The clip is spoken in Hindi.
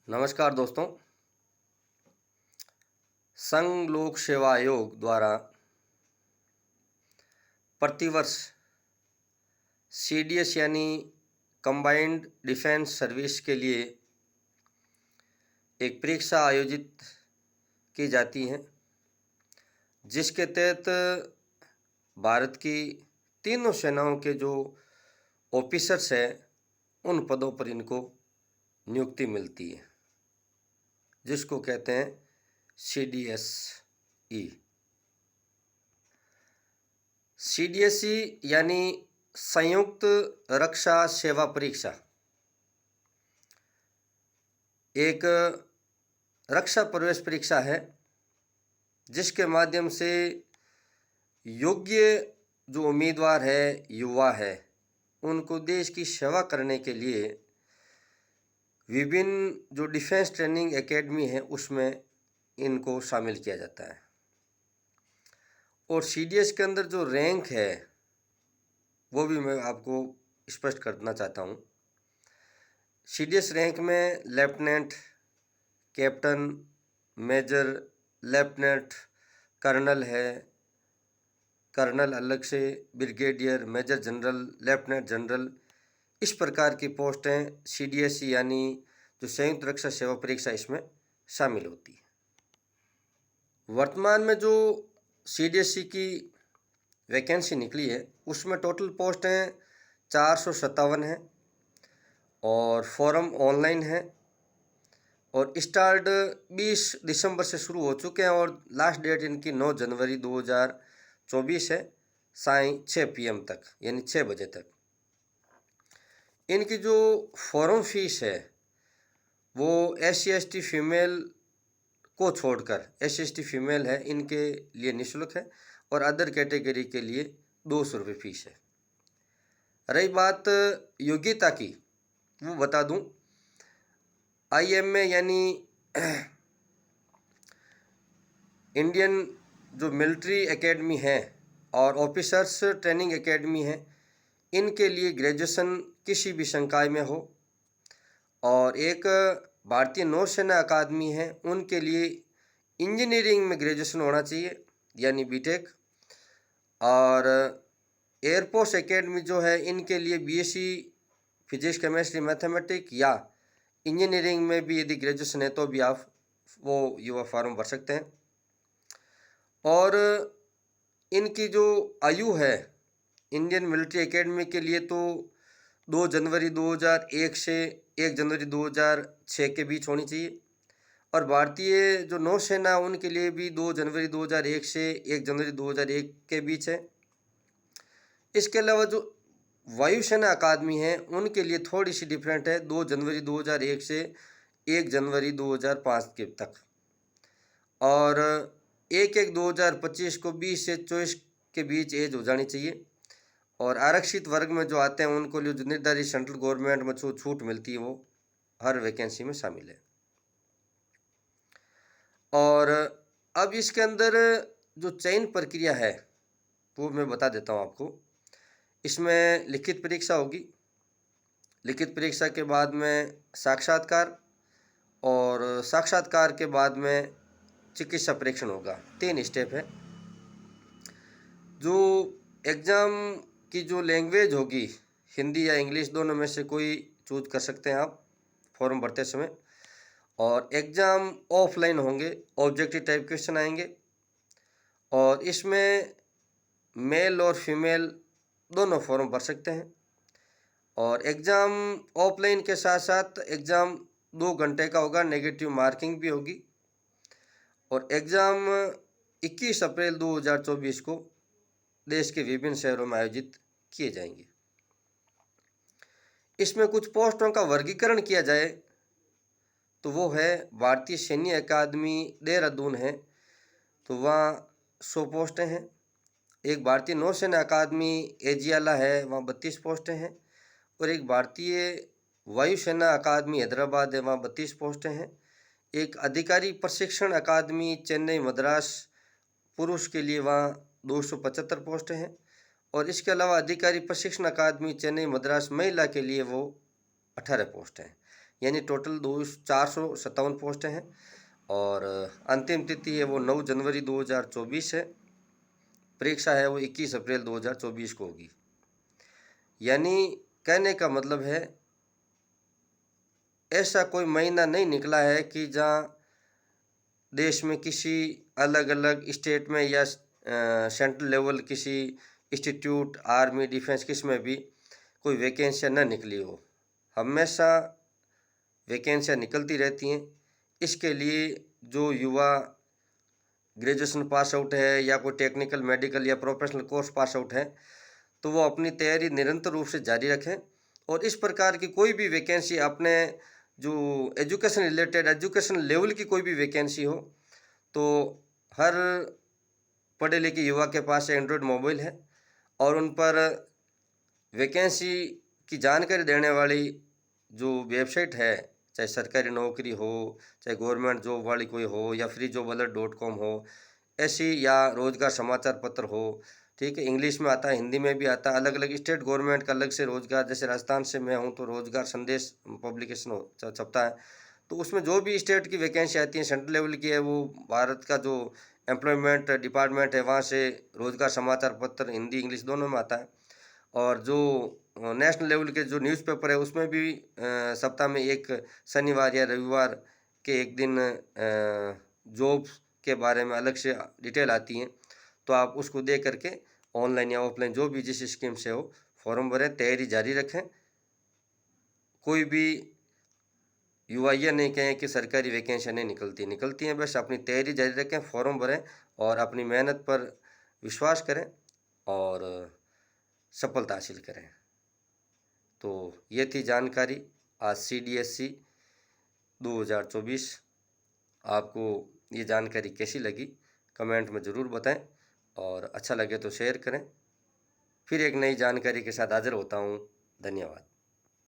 नमस्कार दोस्तों। संघ लोक सेवा आयोग द्वारा प्रतिवर्ष सीडीएस यानी कंबाइंड डिफेंस सर्विस के लिए एक परीक्षा आयोजित की जाती है, जिसके तहत भारत की तीनों सेनाओं के जो ऑफिसर्स हैं उन पदों पर इनको नियुक्ति मिलती है, जिसको कहते हैं CDSE। CDSE यानी संयुक्त रक्षा सेवा परीक्षा एक रक्षा प्रवेश परीक्षा है, जिसके माध्यम से योग्य जो उम्मीदवार है, युवा है, उनको देश की सेवा करने के लिए विभिन्न जो डिफेंस ट्रेनिंग एकेडमी है उसमें इनको शामिल किया जाता है। और CDS के अंदर जो रैंक है वो भी मैं आपको स्पष्ट करना चाहता हूँ। CDS रैंक में lieutenant, captain, major, lieutenant, colonel है, कर्नल अलग से, brigadier, major general, lieutenant general, इस प्रकार की पोस्टें CDSE यानी जो संयुक्त रक्षा सेवा परीक्षा इसमें शामिल होती है। वर्तमान में जो CDSE की वैकेंसी निकली है उसमें टोटल पोस्टें 457 हैं और फॉर्म ऑनलाइन है और स्टार्ट 20 दिसंबर से शुरू हो चुके हैं और लास्ट डेट इनकी 9 जनवरी 2024 है, साय 6 PM तक यानी 6 बजे तक। इनकी जो फॉर्म फीस है वो SC/ST फीमेल को छोड़कर, SC/ST फीमेल है इनके लिए निःशुल्क है और अदर कैटेगरी के लिए 200 रुपये फीस है। रही बात योग्यता की, वो बता दूं, IMA यानी इंडियन जो मिलिट्री एकेडमी है और ऑफिसर्स ट्रेनिंग एकेडमी है, इनके लिए ग्रेजुएशन किसी भी संकाय में हो, और एक भारतीय नौसेना अकादमी है उनके लिए इंजीनियरिंग में ग्रेजुएशन होना चाहिए यानी बीटेक, और एयरफोर्स एकेडमी जो है इनके लिए BSc फिजिक्स, केमिस्ट्री, मैथमेटिक्स या इंजीनियरिंग में भी यदि ग्रेजुएशन है तो भी आप वो युवा फॉर्म भर सकते हैं। और इनकी जो आयु है इंडियन मिलिट्री एकेडमी के लिए तो 2 जनवरी 2001 से 1 जनवरी 2006 के बीच होनी चाहिए, और भारतीय जो नौसेना उनके लिए भी 2 जनवरी 2001 से 1 जनवरी 2001 के बीच है। इसके अलावा जो वायुसेना अकादमी है उनके लिए थोड़ी सी डिफरेंट है, 2 जनवरी 2001 से 1 जनवरी 2005 के तक, और 1/1/2025 को 20 से 24 के बीच एज हो जानी चाहिए। और आरक्षित वर्ग में जो आते हैं उनको लिए जो निर्धारित सेंट्रल गवर्नमेंट में जो छूट मिलती है वो हर वैकेंसी में शामिल है। और अब इसके अंदर जो चयन प्रक्रिया है वो मैं बता देता हूँ आपको। इसमें लिखित परीक्षा होगी, लिखित परीक्षा के बाद में साक्षात्कार, और साक्षात्कार के बाद में चिकित्सा परीक्षण होगा। 3 स्टेप है। जो एग्ज़ाम की जो लैंग्वेज होगी, हिंदी या इंग्लिश, दोनों में से कोई चूज कर सकते हैं आप फॉर्म भरते समय। और एग्ज़ाम ऑफलाइन होंगे, ऑब्जेक्टिव टाइप क्वेश्चन आएंगे, और इसमें मेल और फीमेल दोनों फॉर्म भर सकते हैं। और एग्ज़ाम ऑफलाइन के साथ साथ एग्ज़ाम 2 घंटे का होगा, नेगेटिव मार्किंग भी होगी, और एग्ज़ाम 21 अप्रैल 2024 को देश के विभिन्न शहरों में आयोजित किए जाएंगे। इसमें कुछ पोस्टों का वर्गीकरण किया जाए तो वो है भारतीय सैन्य अकादमी देहरादून है, तो वहाँ 100 पोस्टें हैं। एक भारतीय नौसेना अकादमी एजियाला है, वहाँ 32 पोस्टें हैं। और एक भारतीय वायुसेना अकादमी हैदराबाद है, वहाँ 32 पोस्टें हैं। एक अधिकारी प्रशिक्षण अकादमी चेन्नई मद्रास पुरुष के लिए वहाँ 275 पोस्टें हैं, और इसके अलावा अधिकारी प्रशिक्षण अकादमी चेन्नई मद्रास महिला के लिए वो 18 पोस्ट हैं। यानी टोटल 457 पोस्टें हैं और अंतिम तिथि है वो 9 जनवरी 2024 है। परीक्षा है वो 21 अप्रैल 2024 को होगी। यानी कहने का मतलब है ऐसा कोई महीना नहीं निकला है कि जहाँ देश में किसी अलग अलग स्टेट में या सेंट्रल लेवल किसी इंस्टीट्यूट आर्मी डिफेंस किस में भी कोई वैकेंसियाँ न निकली हो। हमेशा वैकेंसियाँ निकलती रहती हैं। इसके लिए जो युवा ग्रेजुएशन पास आउट है या कोई टेक्निकल मेडिकल या प्रोफेशनल कोर्स पास आउट है तो वो अपनी तैयारी निरंतर रूप से जारी रखें और इस प्रकार की कोई भी वैकेंसी अपने जो एजुकेशन रिलेटेड एजुकेशन लेवल की कोई भी वैकेंसी हो तो हर पढ़े लिखे युवा के पास एंड्रॉयड मोबाइल है और उन पर वैकेंसी की जानकारी देने वाली जो वेबसाइट है, चाहे सरकारी नौकरी हो, चाहे गवर्नमेंट जॉब वाली कोई हो या freejobAlert.com हो, ऐसी या रोजगार समाचार पत्र हो, ठीक है, इंग्लिश में आता है, हिंदी में भी आता है। अलग अलग स्टेट गवर्नमेंट का अलग से रोजगार, जैसे राजस्थान से मैं हूँ तो रोजगार संदेश पब्लिकेशन छपता है, तो उसमें जो भी स्टेट की वैकेंसी आती है सेंट्रल लेवल की है वो भारत का जो एम्प्लॉयमेंट डिपार्टमेंट है वहाँ से रोजगार समाचार पत्र हिंदी इंग्लिश दोनों में आता है। और जो नेशनल लेवल के जो न्यूज़पेपर है उसमें भी सप्ताह में एक शनिवार या रविवार के एक दिन जॉब्स के बारे में अलग से डिटेल आती हैं, तो आप उसको देख करके ऑनलाइन या ऑफलाइन जो भी जिस स्कीम से हो फॉर्म भरें, तैयारी जारी रखें। कोई भी युवा ये नहीं कहें कि सरकारी वैकेंसी नहीं निकलती हैं, बस अपनी तैयारी जारी रखें, फॉर्म भरें और अपनी मेहनत पर विश्वास करें और सफलता हासिल करें। तो ये थी जानकारी आज CDSC 2024। आपको ये जानकारी कैसी लगी कमेंट में ज़रूर बताएं और अच्छा लगे तो शेयर करें। फिर एक नई जानकारी के साथ हाजिर होता हूँ। धन्यवाद।